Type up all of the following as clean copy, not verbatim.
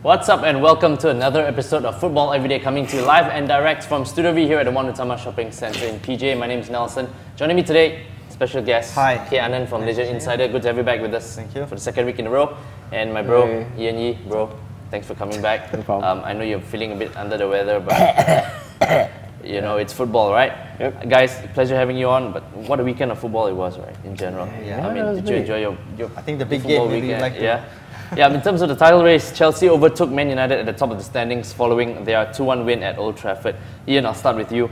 What's up and welcome to another episode of Football Everyday, coming to you live and direct from Studio V here at the One Utama Shopping Centre in PJ. My name is Nelsen. Joining me today, special guest, K.Anand from Malaysian Insider. Good to have you back with us. Thank you. For the second week in a row. And my bro, Ian Yee. Bro, thanks for coming back. No problem. I know you're feeling a bit under the weather, but you know, it's football, right? Yep. Guys, pleasure having you on, but what a weekend of football it was, right, in general. Yeah. I mean, did you enjoy your I think the big football game maybe weekend? like to... Yeah, in terms of the title race, Chelsea overtook Man United at the top of the standings following their 2-1 win at Old Trafford. Ian, I'll start with you.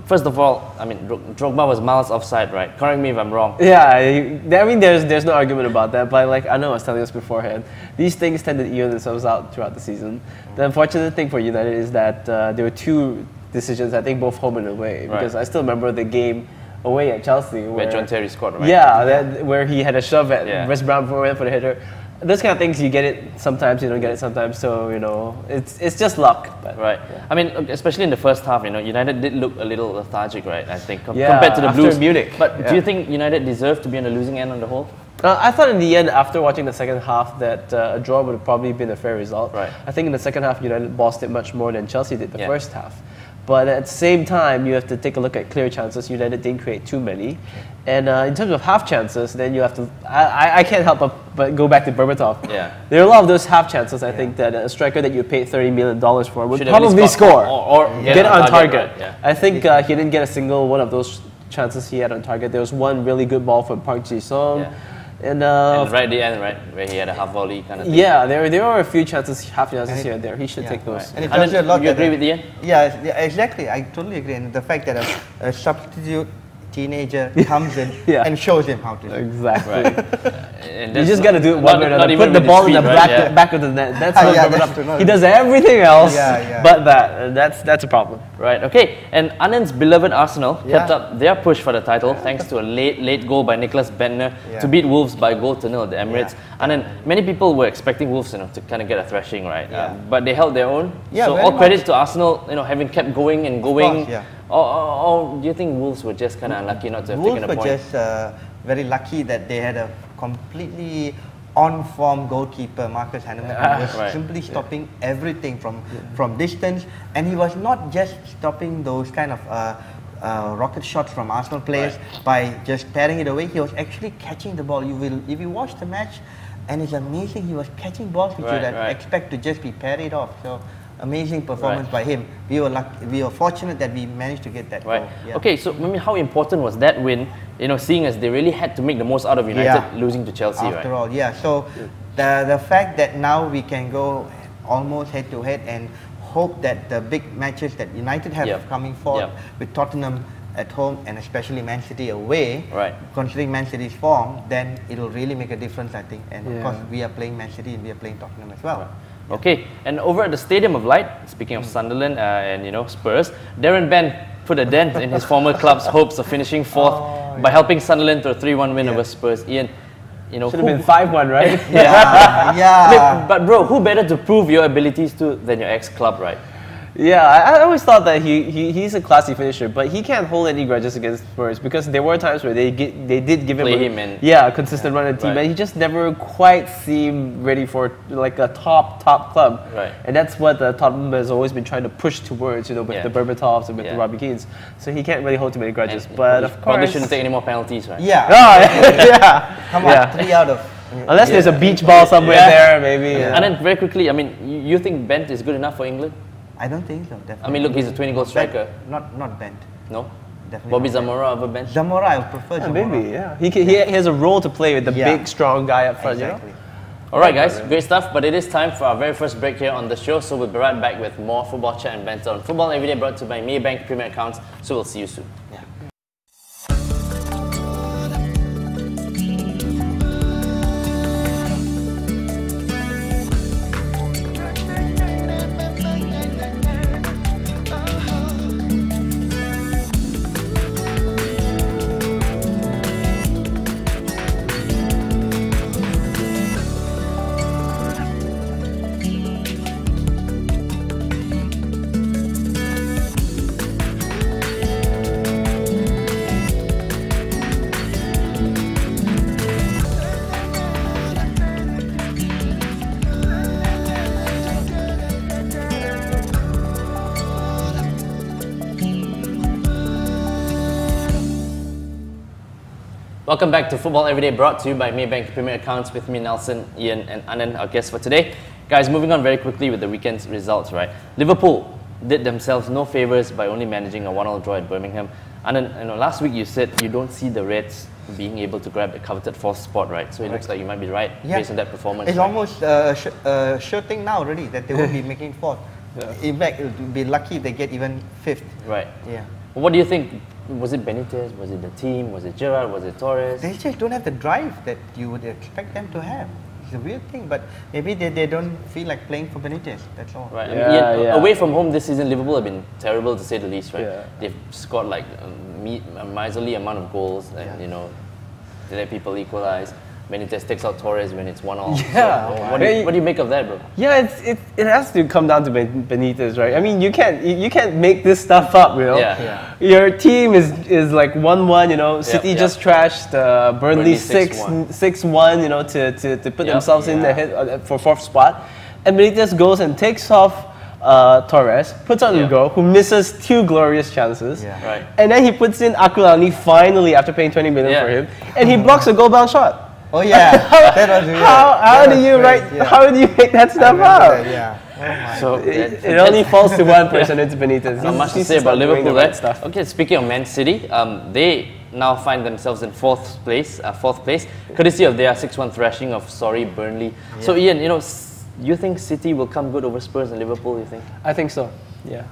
First of all, I mean, Drogba was miles offside, right? Correct me if I'm wrong. Yeah, I mean, there's no argument about that, but like I know I was telling us beforehand, these things tend to even themselves out throughout the season. The unfortunate thing for United is that there were two decisions, I think both home and away, because I still remember the game away at Chelsea where John Terry scored, right? Yeah, where he had a shove at West Brom before he went for the header. Those kind of things, you get it sometimes, you don't get it sometimes, so, you know, it's just luck. But, right. Yeah. I mean, especially in the first half, you know, United did look a little lethargic, right, I think, compared to the Blues. Munich. But do you think United deserved to be on the losing end on the whole? I thought in the end, after watching the second half, that a draw would have probably been a fair result. Right. I think in the second half, United bossed it much more than Chelsea did the first half. But at the same time, you have to take a look at clear chances. United didn't create too many. And in terms of half chances, then you have to... I can't help but go back to Berbatov. Yeah. There are a lot of those half chances, I think, that a striker that you paid $30 million for would should probably score. Or get it on target. Right, yeah. I think he didn't get a single one of those chances he had on target. There was one really good ball from Park Ji-sung. Yeah. And right at the end, right, where he had a half volley kind of thing. Yeah, there are a few chances, half chances here and there. He should take those. Right. And it tells you a lot. You agree with Ian? Yeah, exactly. I totally agree. And the fact that a substitute teenager comes in and shows him how to do it. Exactly. And you just got to do it one way or another. Put the ball in the back of the net. That's not He does everything else but that. That's a problem. Right, okay. And Anand's beloved Arsenal kept up their push for the title thanks to a late goal by Nicholas Bentner to beat Wolves by 0-0 at the Emirates. Anand, many people were expecting Wolves, to kind of get a thrashing, right? But they held their own. So all credit to Arsenal, having kept going and going. Or do you think Wolves were just kind of unlucky not to have taken a point? Wolves were just very lucky that they had a completely on-form goalkeeper, Marcus Hanneman, who was simply stopping everything from distance. And he was not just stopping those kind of rocket shots from Arsenal players by just tearing it away. He was actually catching the ball. If you watch the match, and it's amazing, he was catching balls which you would expect to just be parried off. So amazing performance by him. We were fortunate that we managed to get that goal. Yeah. Okay, so I mean, how important was that win? Seeing as they really had to make the most out of United losing to Chelsea, After all, so the fact that now we can go almost head to head and hope that the big matches that United have coming forward with Tottenham at home and especially Man City away, considering Man City's form, then it'll really make a difference, I think. And of course, we are playing Man City and we are playing Tottenham as well. Okay, and over at the Stadium of Light, speaking of Sunderland and Spurs, Darren Bent put a dent in his former club's hopes of finishing fourth by helping Sunderland to a 3-1 win over Spurs. Ian, should have been 5-1, right? But bro, who better to prove your abilities to than your ex-club, right? Yeah, I always thought that he's a classy finisher, but he can't hold any grudges against Spurs because there were times where they did give him a consistent run of the team, and he just never quite seemed ready for like a top club. Right. And that's what the Tottenham has always been trying to push towards, with the Berbatovs and with the Robbie Keanes. So he can't really hold too many grudges. But of course, probably shouldn't take any more penalties, right? Come on, 3 out of. Unless there's a beach ball somewhere there, maybe. And then very quickly, I mean, you think Bent is good enough for England? I don't think so, definitely. I mean, look, he's a 20-goal striker. Not Bent. No? Definitely Bobby Zamora over Bent? Zamora, I would prefer Zamora. Maybe, He has a role to play with the big, strong guy up front, Alright guys, great stuff, but it is time for our very first break here on the show, so we'll be right back with more football chat and banter on Football Everyday, brought to you by Maybank Premier Accounts, so we'll see you soon. Welcome back to Football Everyday, brought to you by Maybank Premier Accounts with me, Nelsen, Ian and Anand, our guests for today. Guys, moving on very quickly with the weekend's results, right? Liverpool did themselves no favours by only managing a 1-1 draw at Birmingham. Anand, last week you said you don't see the Reds being able to grab the coveted 4th spot, right? So it looks like you might be right based on that performance. It's almost a sure thing now already that they will be making 4th. In fact, it would be lucky if they get even 5th. Right. Yeah. What do you think? Was it Benitez? Was it the team? Was it Gerrard? Was it Torres? They just don't have the drive that you would expect them to have. It's a weird thing, but maybe they don't feel like playing for Benitez. That's all. Right. Away from home this season, Liverpool have been terrible to say the least. Right. Yeah. They've scored like a miserly amount of goals, and they let people equalize. Benitez takes out Torres when it's 1-1. Yeah. So, what do you make of that, bro? Yeah, it has to come down to Benitez, right? I mean, you can't make this stuff up, you know. Yeah. Your team is like 1-1, you know. City just trashed Burnley 6-1, you know, to put themselves in the hit for 4th spot, and Benitez goes and takes off Torres, puts on Ugo, who misses 2 glorious chances, and then he puts in Akulani finally after paying 20 million for him, and he blocks a goal-bound shot. Oh yeah, that was weird. How do you make that stuff up? Yeah. So it only falls to one person, it's Benitez. Not much to say about Liverpool there. Okay, speaking of Man City, they now find themselves in 4th place, courtesy of their 6-1 thrashing of Burnley. Yeah. So Ian, you think City will come good over Spurs and Liverpool, you think? I think so, yeah.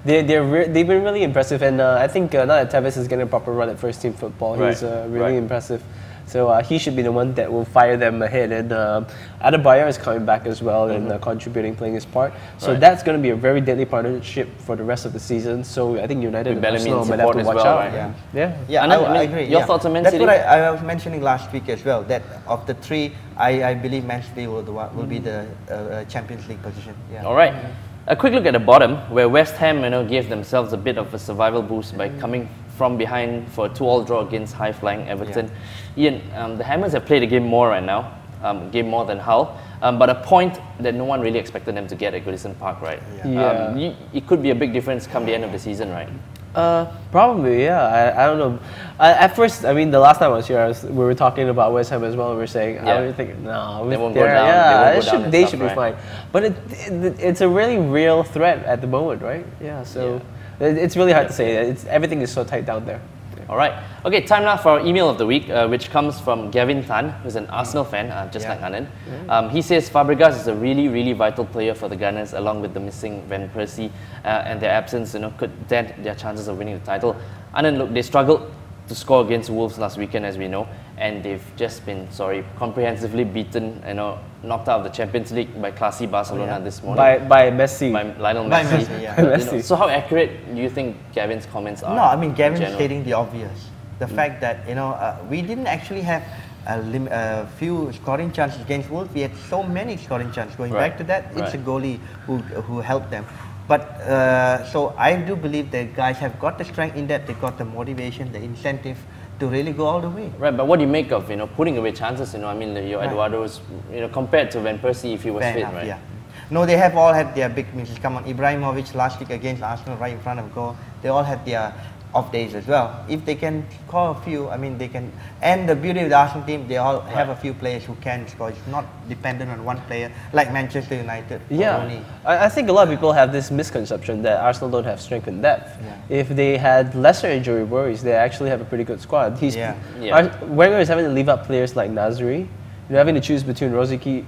They've been really impressive, and I think now that Tevez is getting a proper run at first team football, he's really impressive. So he should be the one that will fire them ahead. And Adebayor is coming back as well and contributing, playing his part. So that's going to be a very deadly partnership for the rest of the season. So I think United and Arsenal might have to watch out. I agree. Your thoughts on Man City? That's what I was mentioning last week as well. That of the 3, I believe Man City will be the Champions League position. Yeah. All right. A quick look at the bottom, where West Ham gave themselves a bit of a survival boost by coming from behind for a 2-2 draw against high-flying Everton. Ian, the Hammers have played a game more right now, game more than Hull, but a point that no one really expected them to get at Goodison Park, right? It could be a big difference come the end of the season, right? Probably, yeah. I don't know. At first, I mean, the last time I was here, we were talking about West Ham as well. And we were saying, I don't think, no, they won't go down. They should be fine. But it's a really real threat at the moment, right? Yeah. So it's really hard to say. Everything is so tight down there. All right. Okay, time now for our email of the week, which comes from Gavin Tan, who's an Arsenal fan, just like Anand. He says Fabregas is a really, really vital player for the Gunners, along with the missing Van Persie, and their absence, could dent their chances of winning the title. Anand, look, they struggled to score against Wolves last weekend, as we know, and they've just been, comprehensively beaten, knocked out of the Champions League by classy Barcelona this morning. By Messi. By Lionel Messi. Messi. So how accurate do you think Gavin's comments are? No, I mean, Gavin's stating the obvious. The fact that, we didn't actually have a few scoring chances against Wolves. We had so many scoring chances. Going back to that, it's a goalie who helped them. But so I do believe the guys have got the strength in that, they got the motivation, the incentive to really go all the way. Right, but what do you make of putting away chances? I mean, your Eduardo's compared to Van Persie if he was fit, right? Yeah. No, they have all had their big misses. Come on, Ibrahimovic last week against Arsenal right in front of goal. They all had their off days as well. If they can score a few, I mean, they can. And the beauty of the Arsenal team, they all have a few players who can score. It's not dependent on one player like Manchester United. Yeah, I think a lot of people have this misconception that Arsenal don't have strength in depth. If they had lesser injury worries, they actually have a pretty good squad. Wenger is having to leave out players like Nasri. You're having to choose between Rosicky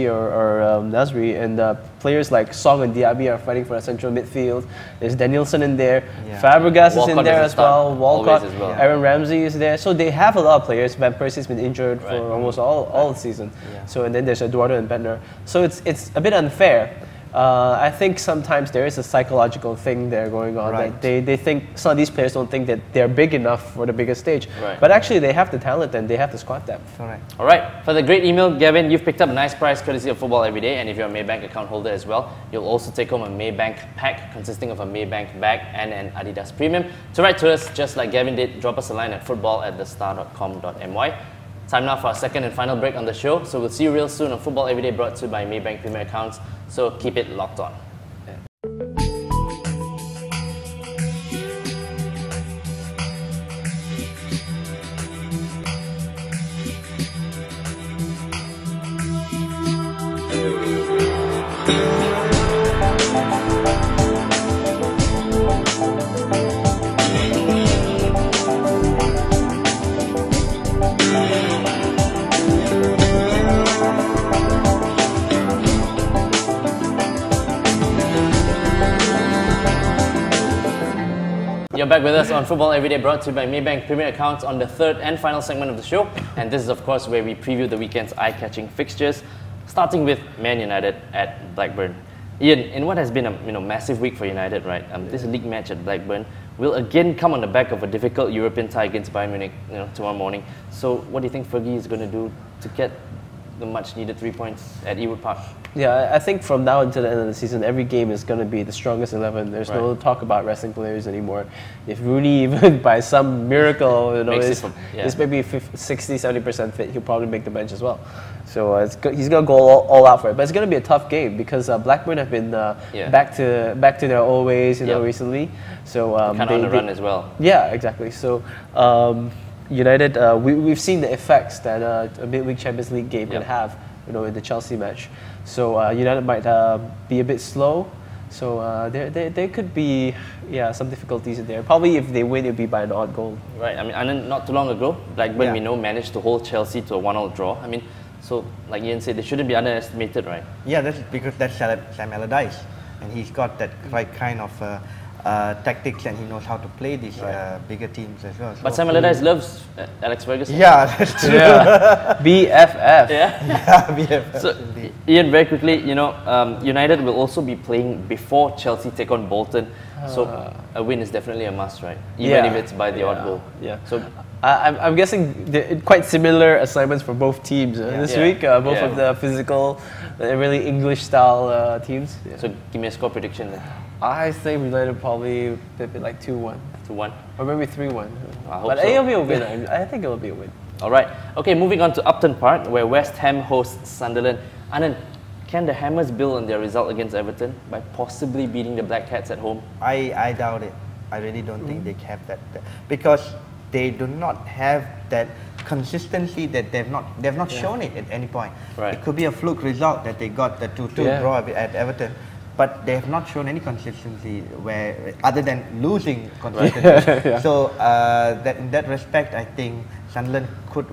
or Nasri, and players like Song and Diaby are fighting for a central midfield. There's Danielson in there, Fabregas is in there as well, Walcott, Aaron Ramsey is there. So they have a lot of players. Van Persie's been injured for almost all the season. So and then there's Eduardo and Bentner. So it's a bit unfair. I think sometimes there is a psychological thing there going on. That they think some of these players don't think that they're big enough for the biggest stage. But actually they have the talent and they have the squad depth. All right. For the great email, Gavin, you've picked up a nice prize courtesy of Football Everyday, and if you're a Maybank account holder as well, you'll also take home a Maybank pack consisting of a Maybank bag and an Adidas Premium. To write to us, just like Gavin did, drop us a line at football@thestar.com.my. Time now for our second and final break on the show, so we'll see you real soon on Football Everyday, brought to you by Maybank Premier Accounts, so keep it locked on. You're back with us on Football Everyday, brought to you by Maybank Premier Accounts on the third and final segment of the show. And this is, of course, where we preview the weekend's eye-catching fixtures, starting with Man United at Blackburn. Ian, in what has been a massive week for United, right? This league match at Blackburn will again come on the back of a difficult European tie against Bayern Munich, tomorrow morning. So, what do you think Fergie is going to do to get the much-needed 3 points at Ewood Park? Yeah, I think from now until the end of the season, every game is going to be the strongest 11. There's no talk about resting players anymore. If Rooney, even by some miracle, is maybe 60-70% fit, he'll probably make the bench as well. So he's going to go all out for it. But it's going to be a tough game because Blackburn have been back to their old ways, recently. So kind of on the run as well. Yeah, exactly. So. United, we've seen the effects that a midweek Champions League game can have, in the Chelsea match. So United might be a bit slow. So there could be some difficulties in there. Probably if they win, it'll be by an odd goal. Right. And then not too long ago, Blackburn we know managed to hold Chelsea to a 1-1 draw. So like Ian said, they shouldn't be underestimated, right? Yeah, that's because that's Sam Allardyce, and he's got that right kind of. Tactics, and he knows how to play these bigger teams as well. So but Sam Allardyce loves Alex Ferguson. Yeah, that's true. BFF. BFF. So, Ian, very quickly, United will also be playing before Chelsea take on Bolton. So a win is definitely a must, right? Even if it's by the odd goal. Yeah. So I'm guessing quite similar assignments for both teams this week. Both of the physical, really English style teams. Yeah. So give me a score prediction then. I think United probably like 2-1. 2-1. Or maybe 3-1. But it'll be a win. I think it'll be a win. Alright. Okay, moving on to Upton Park, where West Ham hosts Sunderland. Anand, can the Hammers build on their result against Everton by possibly beating the Black Cats at home? I doubt it. I really don't think they have that. Because they do not have that consistency that they've not shown it at any point. Right. It could be a fluke result that they got the 2-2 draw at Everton. But they have not shown any consistency other than losing consistently. So that in that respect, I think Sunderland could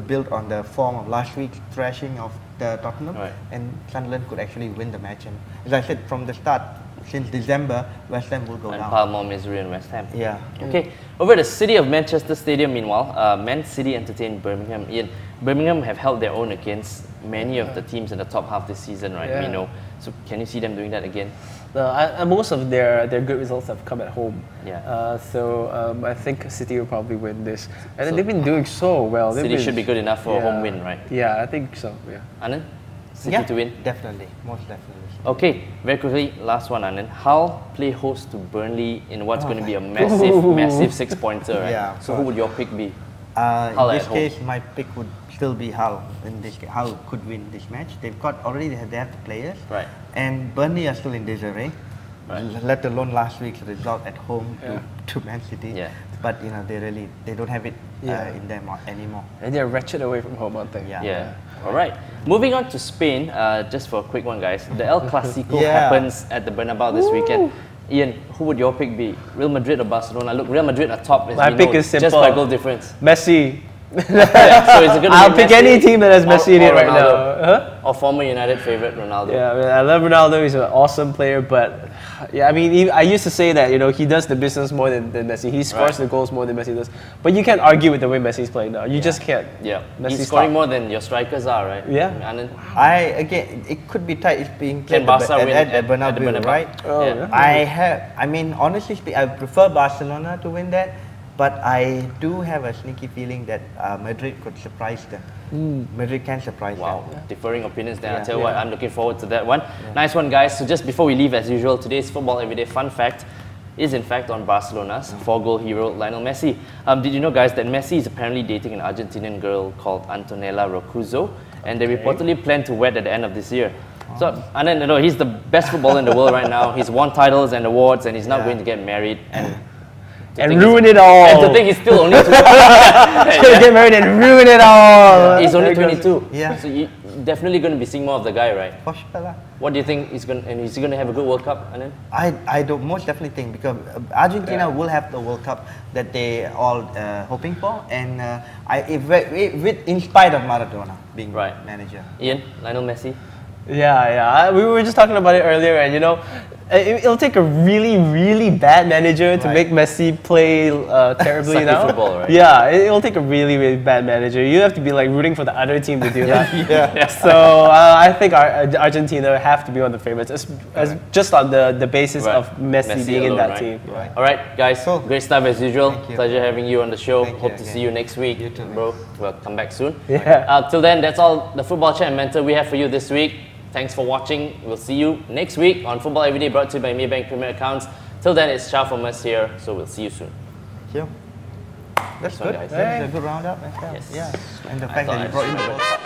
build on the form of last week's thrashing of the Tottenham, and Sunderland could actually win the match. And as I said from the start, since December, West Ham will go down. And pile more misery on West Ham. Yeah. Okay. Over at the City of Manchester Stadium, meanwhile, Man City entertained Birmingham. Ian, Birmingham have held their own against many of the teams in the top half this season, right? Yeah. We know. So can you see them doing that again? Most of their good results have come at home. Yeah. So I think City will probably win this. And they've been doing so well. City should be good enough for a home win, right? Yeah, I think so. Yeah. Anand? City to win? Definitely. Most definitely. Okay, very quickly, last one, Anand. Hull play host to Burnley in what's going to be a massive 6-pointer, right? Yeah. So who would your pick be? In this case, my pick would still be Hull. In this case, Hull could win this match. They have the players, right? And Burnley are still in disarray. Right. Let alone last week's result at home to Man City. Yeah. But they don't have it in them anymore. And they're wretched away from home, aren't they? Yeah. All right. Moving on to Spain, just for a quick one, guys. The El Clasico happens at the Bernabeu this weekend. Ian, who would your pick be? Real Madrid or Barcelona? Look, Real Madrid are top, as my pick is simple. Just by goal difference. Messi. So is it I'll pick any team that has Messi in it right now. Or former United favorite Ronaldo. Yeah, I love Ronaldo. He's an awesome player, but I used to say that he does the business more than Messi. He scores the goals more than Messi does. But you can't argue with the way Messi's playing now. You just can't. Yeah, Messi's he's scoring more than your strikers are, right? Yeah. Again, it could be tight. It's being played at Bernabeu, right? Oh, yeah. Honestly speaking, I prefer Barcelona to win that. But I do have a sneaky feeling that Madrid could surprise them. Madrid can surprise them. Wow, differing opinions there. I'll tell you what, I'm looking forward to that one. Nice one, guys. So just before we leave, as usual, today's Football Everyday fun fact is in fact on Barcelona's 4-goal hero, Lionel Messi. Did you know, guys, that Messi is apparently dating an Argentinian girl called Antonella Roccuzzo, and they reportedly plan to wed at the end of this year. So, and then, he's the best footballer in the world right now. He's won titles and awards, and he's not going to get married. And ruin it all. And to think he's still only 22. Get married and ruin it all. He's only 22. Yeah. So you're definitely going to be seeing more of the guy, right? For sure. What do you think is he going to have a good World Cup, Anand? I don't most definitely think, because Argentina will have the World Cup that they all hoping for, and in spite of Maradona being manager. Ian, Lionel Messi. Yeah. We were just talking about it earlier, and It'll take a really, really bad manager to make Messi play terribly now. Football, right? Yeah, it'll take a really, really bad manager. You have to be like rooting for the other team to do that. Yeah. So I think Argentina have to be one of the favorites, as just on the basis of Messi being alone, in that right? team. Right. All right, guys. Cool. Great stuff as usual. Pleasure having you on the show. Thank Hope you to again. see you next week, You too, bro. We'll come back soon. Yeah. Till then, that's all the Football Chat and Mentor we have for you this week. Thanks for watching. We'll see you next week on Football Everyday, brought to you by Maybank Premier Accounts. Till then, it's ciao from us here. So we'll see you soon. Thank you. That's Nice one, good. guys. That's a good roundup. Yes. Yeah. And the I fact thought that you I brought in should the have-